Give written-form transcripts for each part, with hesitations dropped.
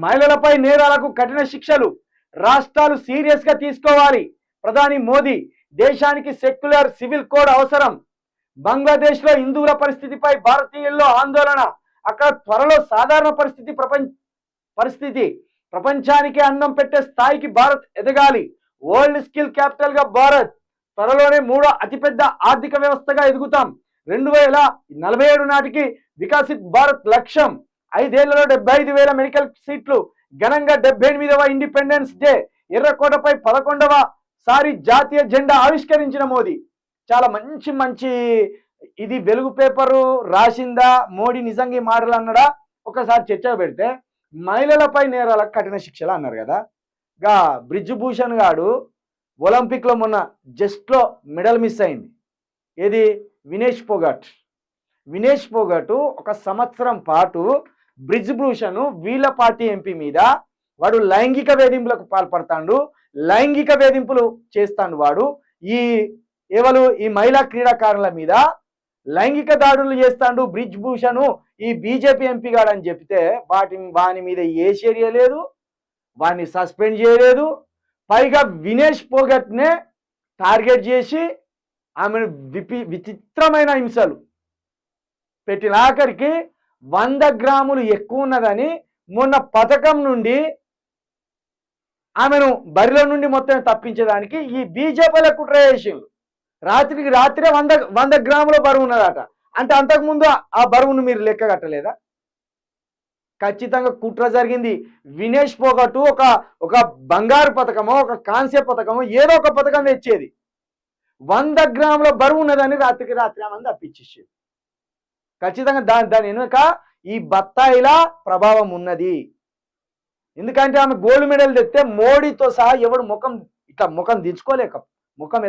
మహిళలపై నేరాలకు కఠిన శిక్షలు రాష్ట్రాలు సీరియస్ గా తీసుకోవాలి. ప్రధాని మోదీ దేశానికి సెక్యులర్ సివిల్ కోడ్ అవసరం. బంగ్లాదేశ్ లో హిందువుల పరిస్థితిపై భారతీయుల్లో ఆందోళన. అక్కడ త్వరలో సాధారణ పరిస్థితి ప్రపంచానికి అన్నం పెట్టే స్థాయికి భారత్ ఎదగాలి. వరల్డ్ స్కిల్ క్యాపిటల్ గా భారత్. త్వరలోనే 3వ అతిపెద్ద ఆర్థిక వ్యవస్థగా ఎదుగుతాం. 2047 నాటికి వికసిత్ భారత్ లక్ష్యం. 5 ఏళ్లలో 75,000 మెడికల్ సీట్లు. ఘనంగా 78వ ఇండిపెండెన్స్ డే. ఎర్రకోటపై 11వ సారి జాతీయ జెండా ఆవిష్కరించిన మోదీ. చాలా మంచి ఇది వెలుగు పేపరు రాసిందా, మోడీ నిజంగా ఈ మాటలు అన్నాడా ఒకసారి చర్చ పెడితే, మహిళలపై నేరాలకు కఠిన శిక్షలు అన్నారు కదా. గా బ్రిజ్ భూషణ్ గాడు ఒలింపిక్ లో మొన్న జస్ట్లో మెడల్ మిస్ అయింది. ఏది? వినేష్ పోగట్ 1 సంవత్సరం పాటు బ్రిజ్ భూషణ్ వీళ్ళ పార్టీ ఎంపీ మీద వాడు లైంగిక వేధింపులకు పాల్పడతాడు, లైంగిక వేధింపులు చేస్తాడు. వాడు ఈ మహిళా క్రీడాకారుల మీద లైంగిక దాడులు చేస్తాడు బ్రిజ్ భూషణ్, ఈ బీజేపీ ఎంపీ గాడు అని చెప్తే వాని మీద ఏ చర్య లేదు, వాడిని సస్పెండ్ చేయలేదు. పైగా వినేష్ పోగట్నే టార్గెట్ చేసి ఆమెను విచిత్రమైన హింసలు పెట్టిన. ఆఖరికి 100 గ్రాములు ఎక్కువ ఉన్నదని మొన్న పథకం నుండి ఆమెను బరిలో నుండి మొత్తం తప్పించడానికి ఈ బీజేపీల కుట్ర చేసిండ్రు. రాత్రికి రాత్రే 100 గ్రాముల బరువు ఉన్నదట. అంటే అంతకుముందు ఆ బరువును మీరు లెక్క కట్టలేదా? ఖచ్చితంగా కుట్ర జరిగింది. వినేష్ పోగట్ ఒక బంగారు పథకమో, ఒక కాంస్య పథకమో, ఏదో ఒక పథకం తెచ్చేది. 100 గ్రాముల బరువు ఉన్నదని రాత్రికి రాత్రి ఆమెను తప్పించేసేది. ఖచ్చితంగా దాని వెనుక ఈ బత్తాయిల ప్రభావం ఉన్నది. ఎందుకంటే ఆమె గోల్డ్ మెడల్ తెస్తే మోడీతో సహా ఎవడు ముఖం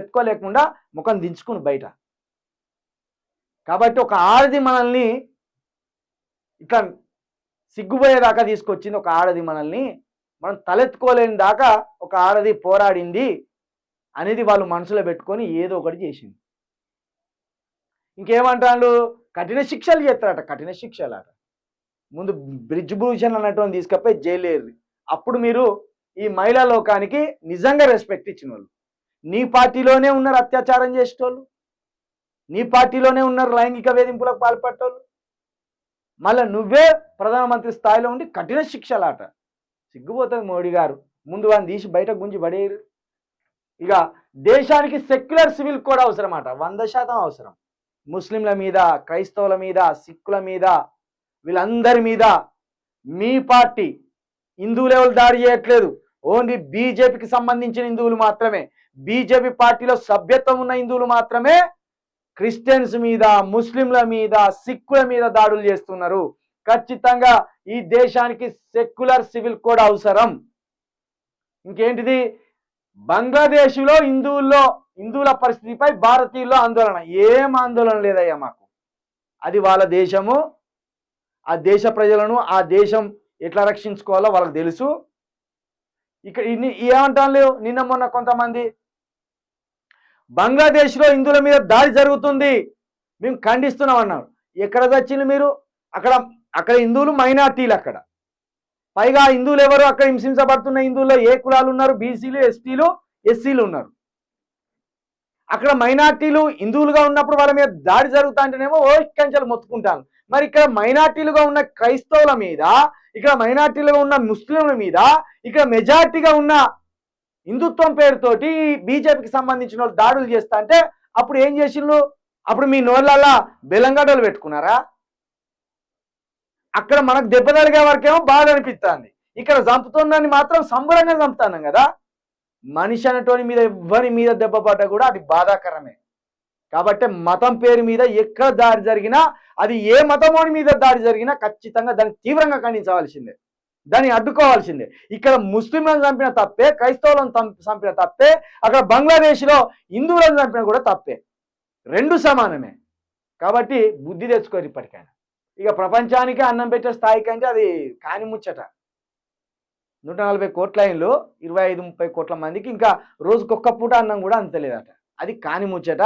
ఎత్తుకోలేకుండా ముఖం దించుకుని బయట. కాబట్టి ఒక ఆడది మనల్ని ఇట్లా సిగ్గుపోయేదాకా తీసుకొచ్చింది. ఒక ఆడది మనల్ని మనం తలెత్తుకోలేని దాకా ఒక ఆడది పోరాడింది అనేది వాళ్ళు మనసులో పెట్టుకొని ఏదో ఒకటి చేసింది. ఇంకేమంటాడు? కఠిన శిక్షలు చేస్తారట. కఠిన శిక్షలు అట. ముందు బ్రిజ్ భూషణ్ అన్నటువంటి తీసుకపోయి జైలు. అప్పుడు మీరు ఈ మహిళా లోకానికి నిజంగా రెస్పెక్ట్ ఇచ్చిన వాళ్ళు. నీ పార్టీలోనే ఉన్నారు అత్యాచారం చేసేటోళ్ళు, నీ పార్టీలోనే ఉన్నారు లైంగిక వేధింపులకు పాల్పట్టేటోళ్ళు. మళ్ళీ నువ్వే ప్రధానమంత్రి స్థాయిలో ఉండి కఠిన శిక్షలాట. సిగ్గుపోతుంది మోడీ గారు. ముందు వాడిని తీసి బయట గుంజి పడేయరు. ఇక దేశానికి సెక్యులర్ సివిల్ కోడ్ అవసరం అట. 100% అవసరం. ముస్లింల మీద, క్రైస్తవుల మీద, సిక్కుల మీద, వీళ్ళందరి మీద మీ పార్టీ హిందువులు ఎవరు దాడి చేయట్లేదు. ఓన్లీ బీజేపీకి సంబంధించిన హిందువులు మాత్రమే, బీజేపీ పార్టీలో సభ్యత్వం ఉన్న హిందువులు మాత్రమే క్రిస్టియన్స్ మీద, ముస్లింల మీద, సిక్కుల మీద దాడులు చేస్తున్నారు. ఖచ్చితంగా ఈ దేశానికి సెక్యులర్ సివిల్ కోడ్ అవసరం. ఇంకేంటిది? బంగ్లాదేశ్లో హిందువుల పరిస్థితిపై భారతీయుల్లో ఆందోళన. ఏం ఆందోళన లేదయ్యా మాకు. అది వాళ్ళ దేశము, ఆ దేశ ప్రజలను ఆ దేశం ఎట్లా రక్షించుకోవాలో వాళ్ళకి తెలుసు. ఇక్కడ ఏమంటాను, నిన్న మొన్న కొంతమంది బంగ్లాదేశ్లో హిందువుల మీద దాడి జరుగుతుంది, మేము ఖండిస్తున్నాం అన్నారు. ఎక్కడ చచ్చింది మీరు? అక్కడ హిందువులు మైనార్టీలు. అక్కడ పైగా హిందువులు ఎవరు? అక్కడ హింసించబడుతున్న హిందువుల్లో ఏ కులాలు ఉన్నారు? బీసీలు, ఎస్టీలు, ఎస్సీలు ఉన్నారు. అక్కడ మైనార్టీలు హిందువులుగా ఉన్నప్పుడు వాళ్ళ మీద దాడి జరుగుతా అంటేనేమో కంచెలు మొత్తుకుంటాను. మరి ఇక్కడ మైనార్టీలుగా ఉన్న క్రైస్తవుల మీద, ఇక్కడ మైనార్టీలుగా ఉన్న ముస్లింల మీద, ఇక్కడ మెజార్టీగా ఉన్న హిందుత్వం పేరుతోటి బీజేపీకి సంబంధించిన వాళ్ళు దాడులు చేస్తా అంటే అప్పుడు ఏం చేసిండ్రు? అప్పుడు మీ నోళ్ళల్లా బెల్లంగడ్డలు పెట్టుకున్నారా? అక్కడ మనకు దెబ్బ తగిలే వరకేమో బాధ అనిపిస్తుంది, ఇక్కడ చంపుతుందని మాత్రం సంబరంగా చంపుతాను కదా. మనిషి అనేటోని మీద ఎవరి మీద దెబ్బ పడ్డా కూడా అది బాధాకరమే. కాబట్టి మతం పేరు మీద ఎక్కడ దాడి జరిగినా, అది ఏ మతమోని మీద దాడి జరిగినా ఖచ్చితంగా దాన్ని తీవ్రంగా ఖండించవలసిందే, దాన్ని అడ్డుకోవాల్సిందే. ఇక్కడ ముస్లింలను చంపిన తప్పే, క్రైస్తవులను చంపిన తప్పే, అక్కడ బంగ్లాదేశ్లో హిందువులను చంపిన కూడా తప్పే, రెండు సమానమే. కాబట్టి బుద్ధి తెచ్చుకోరు ఇప్పటికైనా. ఇక ప్రపంచానికి అన్నం పెట్టే స్థాయికి అంటే అది కాని ముచ్చట. 140 కోట్ల ఇండ్లు, 25-30 కోట్ల మందికి ఇంకా రోజుకొక్క పూట అన్నం కూడా అంతలేదట. అది కాని ముచ్చట.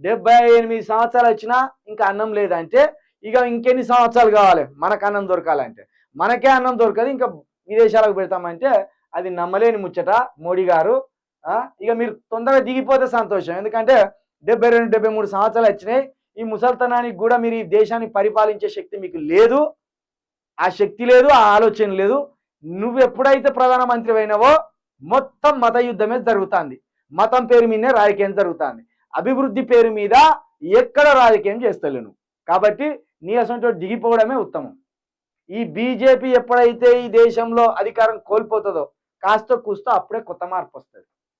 78 సంవత్సరాలు వచ్చినా ఇంకా అన్నం లేదంటే ఇక ఇంకెన్ని సంవత్సరాలు కావాలి మనకు అన్నం దొరకాలంటే? మనకే అన్నం దొరకదు, ఇంకా విదేశాలకు పెడతామంటే అది నమ్మలేని ముచ్చట మోడీ గారు. ఇక మీరు తొందరగా దిగిపోతే సంతోషం. ఎందుకంటే 72, 73 సంవత్సరాలు వచ్చినాయి. ఈ ముసల్తనానికి కూడా మీరు ఈ దేశాన్ని పరిపాలించే శక్తి మీకు లేదు. ఆ శక్తి లేదు, ఆ ఆలోచన లేదు. నువ్వు ఎప్పుడైతే ప్రధానమంత్రి అయినావో మొత్తం మత యుద్ధమే జరుగుతుంది. మతం పేరు మీదనే రాజకీయం జరుగుతుంది. అభివృద్ధి పేరు మీద ఎక్కడ రాజకీయం చేస్తలేను. కాబట్టి నీ అసలు దిగిపోవడమే ఉత్తమం. ఈ బీజేపీ ఎప్పుడైతే ఈ దేశంలో అధికారం కోల్పోతుందో కాస్త కూస్తో అప్పుడే కొత్త మార్పు వస్తుంది.